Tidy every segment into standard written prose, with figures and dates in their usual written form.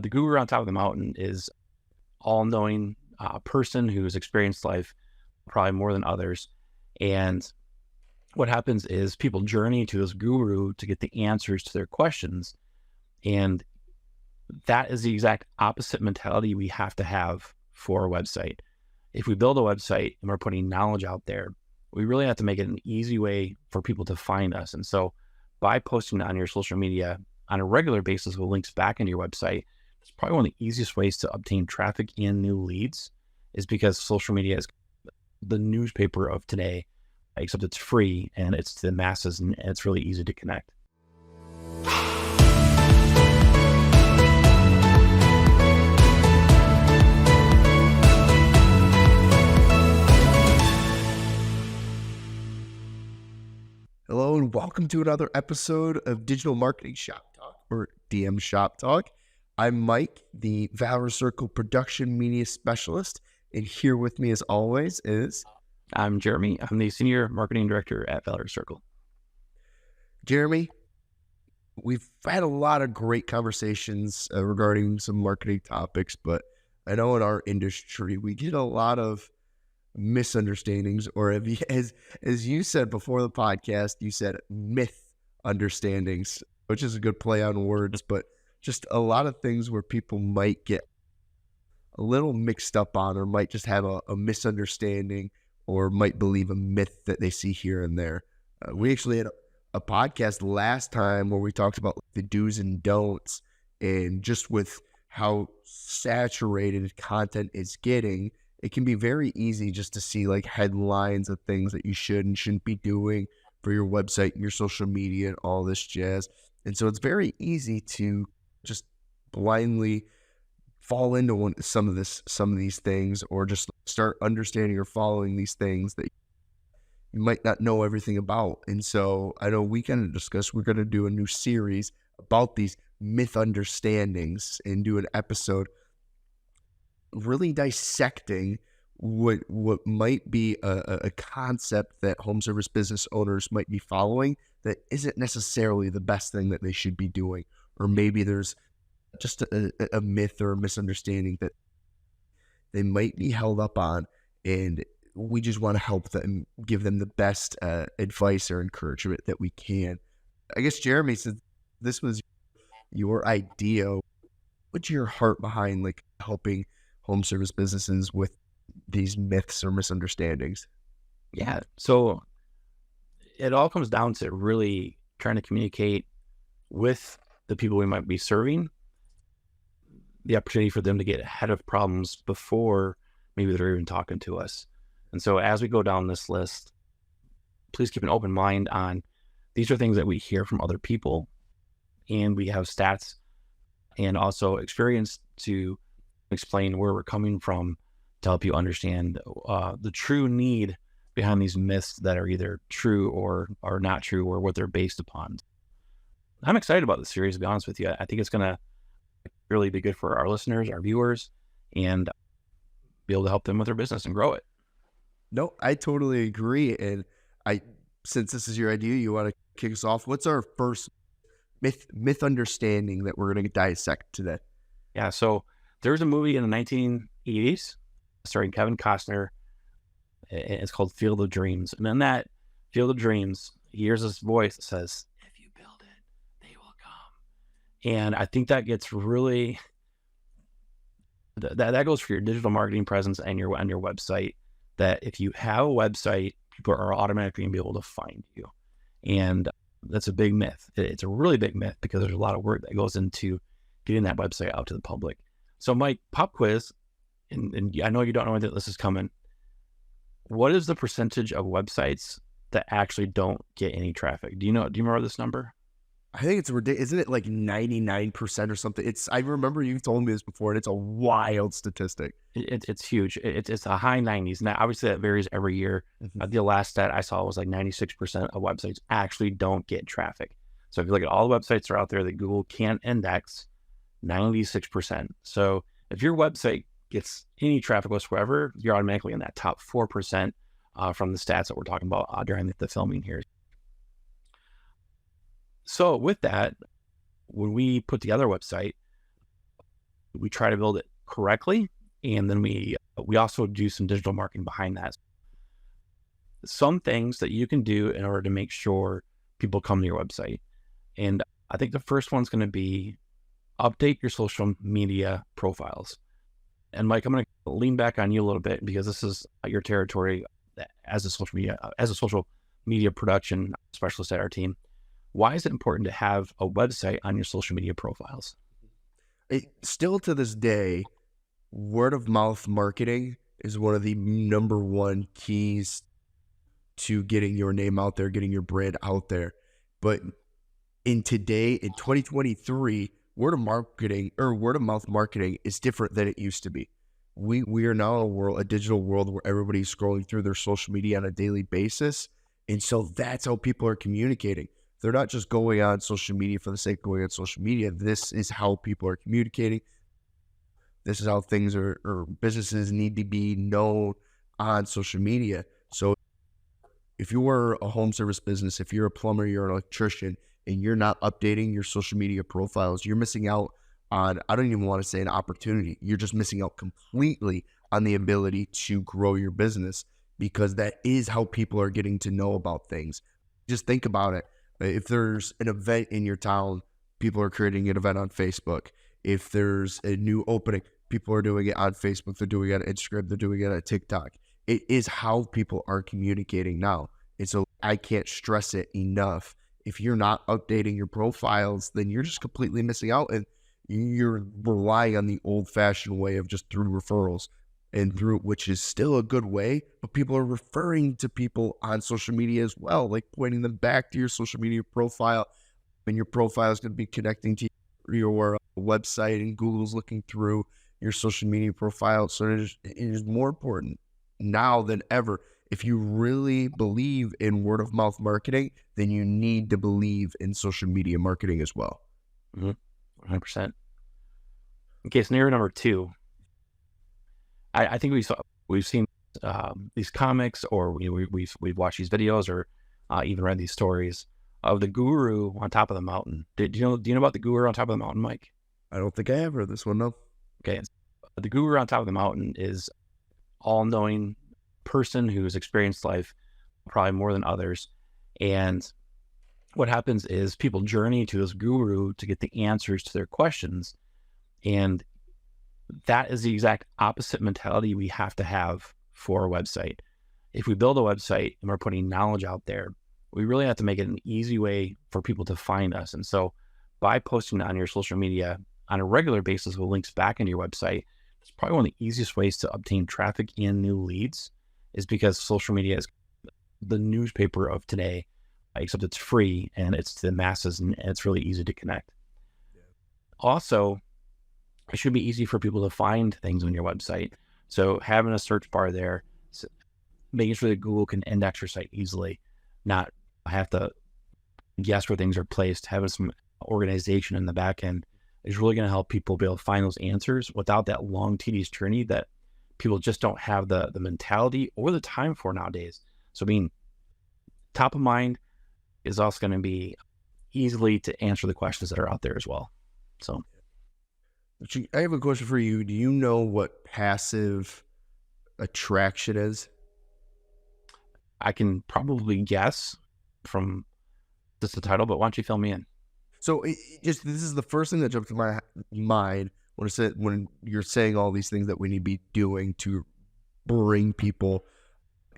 The guru on top of the mountain is all-knowing person who's experienced life probably more than others. And what happens is people journey to this guru to get the answers to their questions. And that is the exact opposite mentality we have to have for a website. If we build a website and we're putting knowledge out there, we really have to make it an easy way for people to find us. And so by posting on your social media on a regular basis with links back into your website, it's probably one of the easiest ways to obtain traffic and new leads, is because social media is the newspaper of today, except it's free and it's to the masses and it's really easy to connect. Hello and welcome to another episode of Digital Marketing Shop Talk, or DM Shop Talk. I'm Mike, the Valorous Circle production media specialist, and here with me as always is... I'm Jeremy. I'm the Senior Marketing Director at Valorous Circle. Jeremy, we've had a lot of great conversations regarding some marketing topics, but I know in our industry we get a lot of misunderstandings, or as you said before the podcast, you said myth understandings, which is a good play on words, but just a lot of things where people might get a little mixed up on, or might just have a misunderstanding, or might believe a myth that they see here and there. We actually had a podcast last time where we talked about the do's and don'ts, and just with how saturated content is getting, it can be very easy just to see like headlines of things that you should and shouldn't be doing for your website and your social media and all this jazz. And so it's very easy to just blindly fall into some of these things, or just start understanding or following these things that you might not know everything about. And so I know we kind of discussed, we're going to do a new series about these Mythunderstandings and do an episode really dissecting what might be a concept that home service business owners might be following that isn't necessarily the best thing that they should be doing, or maybe there's just a myth or a misunderstanding that they might be held up on, and we just want to help them, give them the best advice or encouragement that we can. I guess, Jeremy, since this was your idea, what's your heart behind like helping home service businesses with these myths or misunderstandings? Yeah. So it all comes down to really trying to communicate with the people we might be serving, the opportunity for them to get ahead of problems before maybe they're even talking to us. And so as we go down this list, please keep an open mind on these are things that we hear from other people, and we have stats and also experience to explain where we're coming from to help you understand the true need behind these myths that are either true or are not true, or what they're based upon. I'm excited about this series, to be honest with you. I think it's going to really be good for our listeners, our viewers, and be able to help them with their business and grow it. No, I totally agree. And since this is your idea, you want to kick us off. What's our first myth understanding that we're going to dissect today? Yeah. So there was a movie in the 1980s starring Kevin Costner. It's called Field of Dreams. And in that Field of Dreams, he hears this voice that says, "If you build it, they will come." And I think that gets really, that goes for your digital marketing presence and on your website, that if you have a website, people are automatically going to be able to find you. And that's a big myth. It's a really big myth, because there's a lot of work that goes into getting that website out to the public. So Mike, pop quiz, and I know you don't know when this is coming. What is the percentage of websites that actually don't get any traffic? Do you remember this number? I think it's ridiculous. Isn't it like 99% or something? I remember you told me this before, and it's a wild statistic. It's huge. It's a high 90s. Now, obviously that varies every year. Mm-hmm. The last stat I saw was like 96% of websites actually don't get traffic. So if you look at all the websites that are out there that Google can't index, 96%. So if your website gets any traffic whatsoever, you're automatically in that top 4% from the stats that we're talking about during the filming here. So with that, when we put together a website, we try to build it correctly, and then we also do some digital marketing behind that. Some things that you can do in order to make sure people come to your website. And I think the first one's going to be update your social media profiles. And Mike, I'm going to lean back on you a little bit because this is your territory as a social media production specialist at our team. Why is it important to have a website on your social media profiles? Still to this day, word of mouth marketing is one of the number one keys to getting your name out there, getting your brand out there. But in 2023, word of mouth marketing is different than it used to be. We are now a digital world where everybody's scrolling through their social media on a daily basis. And so that's how people are communicating. They're not just going on social media for the sake of going on social media. This is how people are communicating. This is how things or businesses need to be known on social media. So if you are a home service business, if you're a plumber, you're an electrician, and you're not updating your social media profiles, you're missing out on, I don't even want to say an opportunity. You're just missing out completely on the ability to grow your business, because that is how people are getting to know about things. Just think about it. If there's an event in your town, people are creating an event on Facebook. If there's a new opening, people are doing it on Facebook. They're doing it on Instagram. They're doing it on TikTok. It is how people are communicating now. And so I can't stress it enough. If you're not updating your profiles, then you're just completely missing out, and you're relying on the old-fashioned way of just through referrals and through, which is still a good way, but people are referring to people on social media as well, like pointing them back to your social media profile, and your profile is going to be connecting to your website, and Google's looking through your social media profile. So it is more important now than ever. If you really believe in word of mouth marketing, then you need to believe in social media marketing as well. 100%. Okay, scenario number 2. I think we've seen these comics, or we've watched these videos, or even read these stories of the guru on top of the mountain. Do you know about the guru on top of the mountain, Mike? I don't think I have heard this one, no. Okay, the guru on top of the mountain is all-knowing person who's experienced life probably more than others, and what happens is people journey to this guru to get the answers to their questions, and that is the exact opposite mentality we have to have for a website. If we build a website and we're putting knowledge out there, we really have to make it an easy way for people to find us. And so by posting on your social media on a regular basis with links back into your website, it's probably one of the easiest ways to obtain traffic and new leads, is because social media is the newspaper of today, except it's free and it's to the masses, and it's really easy to connect. Yeah. Also, it should be easy for people to find things on your website. So having a search bar there, making sure that Google can index your site easily, not have to guess where things are placed, having some organization in the back end is really going to help people be able to find those answers without that long, tedious journey that people just don't have the mentality or the time for nowadays. So being top of mind is also going to be easily to answer the questions that are out there as well. So I have a question for you. Do you know what passive attraction is? I can probably guess from just the title, but why don't you fill me in? So this is the first thing that jumped to my mind when you're saying all these things that we need to be doing to bring people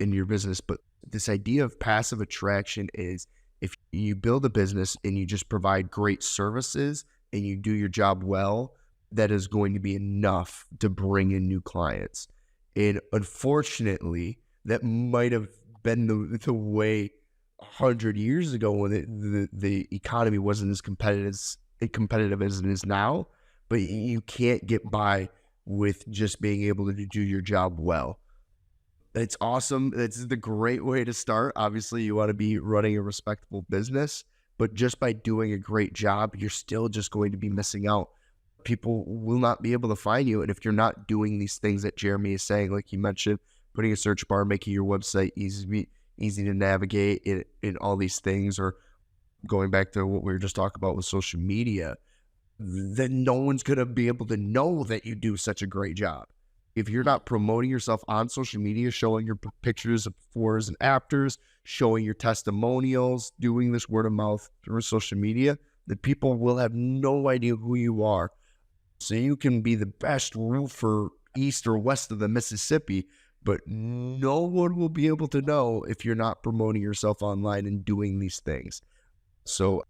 into your business. But this idea of passive attraction is, if you build a business and you just provide great services and you do your job well, that is going to be enough to bring in new clients. And unfortunately, that might have been the way 100 years ago when the economy wasn't as competitive as it is now. But you can't get by with just being able to do your job well. It's awesome. It's the great way to start. Obviously, you want to be running a respectable business, but just by doing a great job, you're still just going to be missing out. People will not be able to find you. And if you're not doing these things that Jeremy is saying, like you mentioned, putting a search bar, making your website easy to navigate, in all these things, or going back to what we were just talking about with social media, then no one's going to be able to know that you do such a great job. If you're not promoting yourself on social media, showing your pictures of befores and afters, showing your testimonials, doing this word of mouth through social media, then people will have no idea who you are. So you can be the best roofer east or west of the Mississippi, but no one will be able to know if you're not promoting yourself online and doing these things. So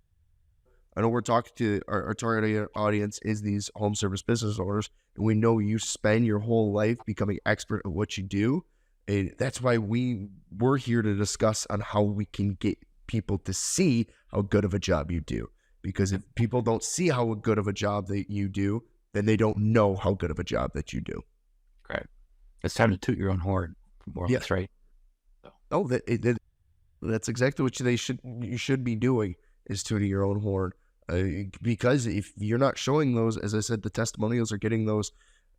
I know we're talking to our target audience is these home service business owners, and we know you spend your whole life becoming expert at what you do. And that's why we're here to discuss on how we can get people to see how good of a job you do. Because if people don't see how good of a job that you do, then they don't know how good of a job that you do. Correct. It's time to toot your own horn, more or less, right? So. Oh, that's exactly what you should be doing, is tooting your own horn. Because if you're not showing those, as I said, the testimonials are getting those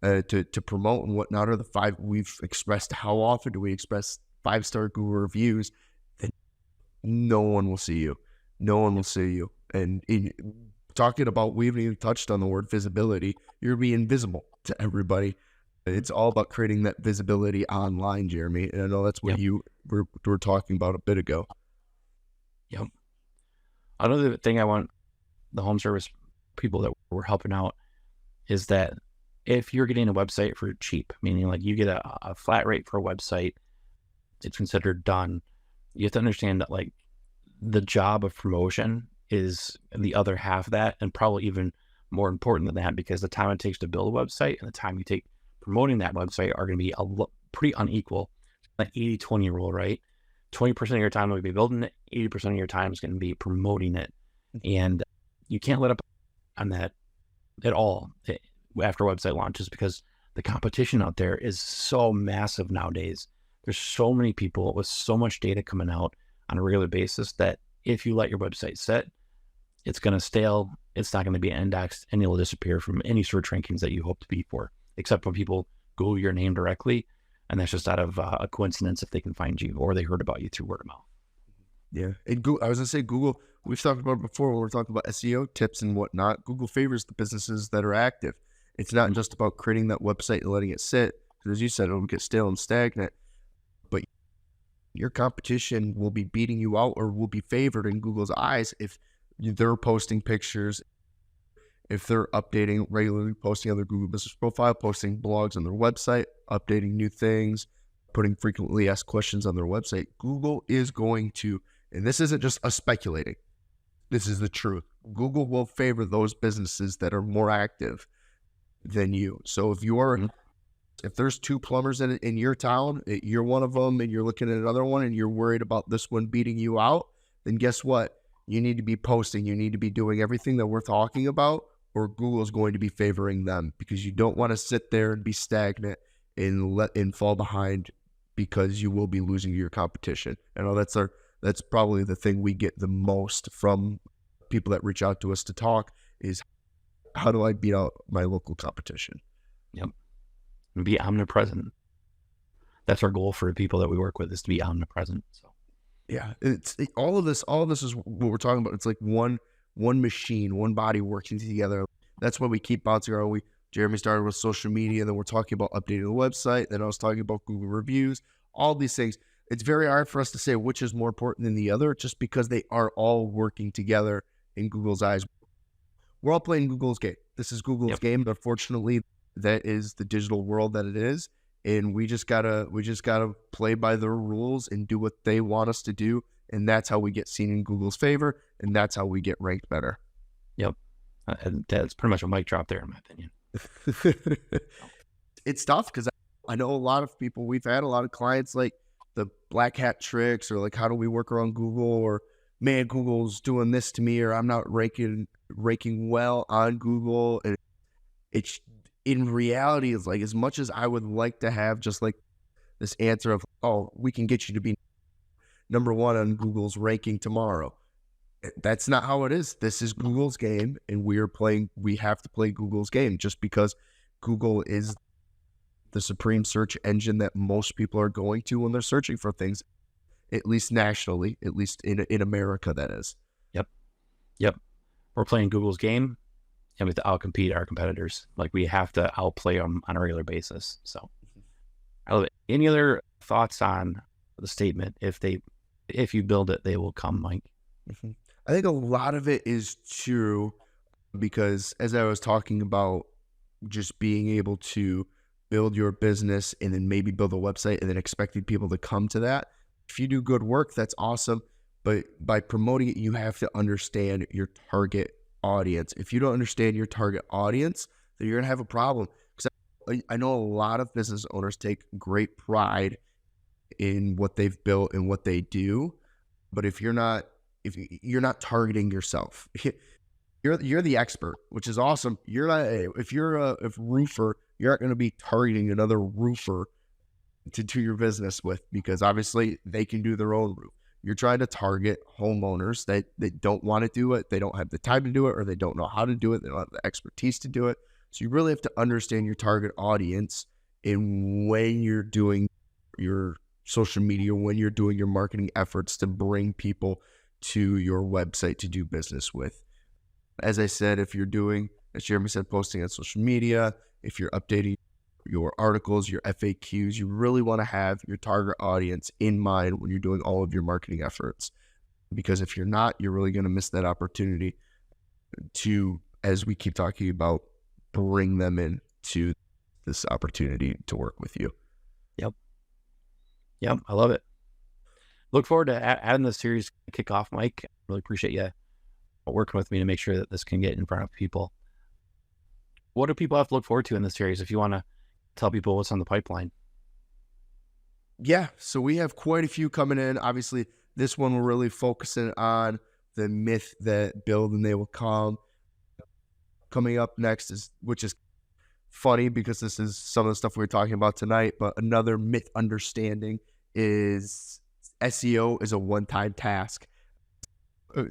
to promote and whatnot, are the 5 we've expressed. How often do we express 5-star Google reviews? Then no one will see you. No one will see you. And talking about, we haven't even touched on the word visibility. You're being visible to everybody. It's all about creating that visibility online, Jeremy. And I know that's what you were talking about a bit ago. Yep. Another thing I want the home service people that we're helping out is that if you're getting a website for cheap, meaning like you get a flat rate for a website, it's considered done. You have to understand that like the job of promotion is the other half of that, and probably even more important than that, because the time it takes to build a website and the time you take promoting that website are going to be pretty unequal. Like 80-20 rule, right? 20% of your time will be building it, 80% of your time is going to be promoting it. And you can't let up on that at all after website launches, because the competition out there is so massive nowadays. There's so many people with so much data coming out on a regular basis that if you let your website sit, it's going to stale. It's not going to be indexed, and it'll disappear from any search rankings that you hope to be for, except when people Google your name directly. And that's just out of a coincidence if they can find you or they heard about you through word of mouth. Yeah. And Google, I was going to say, Google, we've talked about it before when we're talking about SEO tips and whatnot. Google favors the businesses that are active. It's not just about creating that website and letting it sit, because as you said, it'll get stale and stagnant. But your competition will be beating you out, or will be favored in Google's eyes, if they're posting pictures, if they're updating, regularly posting on their Google Business Profile, posting blogs on their website, updating new things, putting frequently asked questions on their website. Google is going to, and this isn't just us speculating, this is the truth, Google will favor those businesses that are more active than you. So if you're, if there's 2 plumbers in your town, you're one of them, and you're looking at another one, and you're worried about this one beating you out, then guess what? You need to be posting. You need to be doing everything that we're talking about, or Google's going to be favoring them, because you don't want to sit there and be stagnant and fall behind, because you will be losing to your competition. I know that's probably the thing we get the most from people that reach out to us to talk, is how do I beat out my local competition? Yep. Be omnipresent. That's our goal for the people that we work with, is to be omnipresent. So yeah, all of this is what we're talking about. It's like one machine, one body working together. That's why we keep bouncing around. Jeremy started with social media, then we're talking about updating the website, then I was talking about Google reviews, all these things. It's very hard for us to say which is more important than the other, just because they are all working together in Google's eyes. We're all playing Google's game. This is Google's game, but unfortunately, that is the digital world that it is. And we just gotta play by their rules and do what they want us to do. And that's how we get seen in Google's favor. And that's how we get ranked better. Yep. That's pretty much a mic drop there, in my opinion. It's tough, because I know a lot of people, we've had a lot of clients like the black hat tricks, or like, how do we work around Google, or man, Google's doing this to me, or I'm not ranking well on Google. And it's, in reality, it's like, as much as I would like to have just like this answer of, oh, we can get you to be number 1 on Google's ranking tomorrow, that's not how it is. This is Google's game, and we have to play Google's game, just because Google is the supreme search engine that most people are going to when they're searching for things, at least nationally, at least in America, that is. Yep. We're playing Google's game, and we have to outcompete our competitors. Like we have to outplay them on a regular basis. So I love it. Any other thoughts on the statement? If you build it, they will come, Mike. I think a lot of it is true because as I was talking about just being able to build your business and then maybe build a website and then expecting people to come to that. If you do good work, that's awesome. But by promoting it, you have to understand your target audience. If you don't understand your target audience, then you're going to have a problem. Because I know a lot of business owners take great pride in what they've built and what they do. But if you're not targeting yourself, you're the expert, which is awesome. You're not if you're a roofer, you're not going to be targeting another roofer to do your business with because obviously they can do their own roof. You're trying to target homeowners that they don't want to do it, they don't have the time to do it, or they don't know how to do it, they don't have the expertise to do it. So you really have to understand your target audience and when you're doing your social media, when you're doing your marketing efforts to bring people to your website to do business with. As I said, if you're doing, as Jeremy said, posting on social media, if you're updating your articles, your FAQs, you really want to have your target audience in mind when you're doing all of your marketing efforts. Because if you're not, you're really going to miss that opportunity to, as we keep talking about, bring them into this opportunity to work with you. Yep. I love it. Look forward to adding this series kick off, Mike. Really appreciate you working with me to make sure that this can get in front of people. What do people have to look forward to in this series if you want to tell people what's on the pipeline? Yeah, so we have quite a few coming in. Obviously, this one we're really focusing on the myth that build and they will come. Coming up next which is funny because this is some of the stuff we were talking about tonight, but another myth understanding is SEO is a one-time task.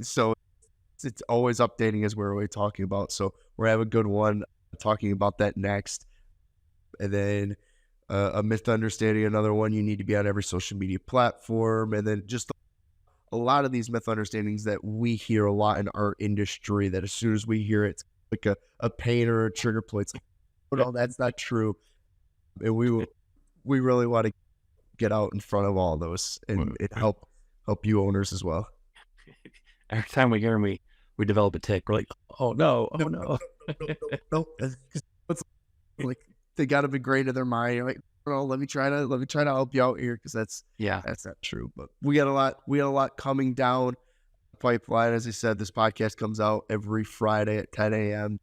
So it's always updating as we're always talking about. So we're having a good one talking about that next. And then a myth understanding, another one, you need to be on every social media platform. And then just a lot of these myth understandings that we hear a lot in our industry that as soon as we hear it, it's like a pain or a trigger point. It's like, oh, no, that's not true. And we really want to get out in front of all those and help you owners as well. Every time we hear them, we develop a tick. We're like, oh no. It's like they got to be great in their mind. Like, oh, let me try to help you out here because that's not true. But we got a lot coming down the pipeline. As I said, this podcast comes out every Friday at 10 a.m.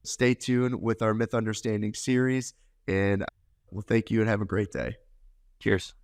Stay tuned with our Myth Understanding series, and well, thank you and have a great day. Cheers.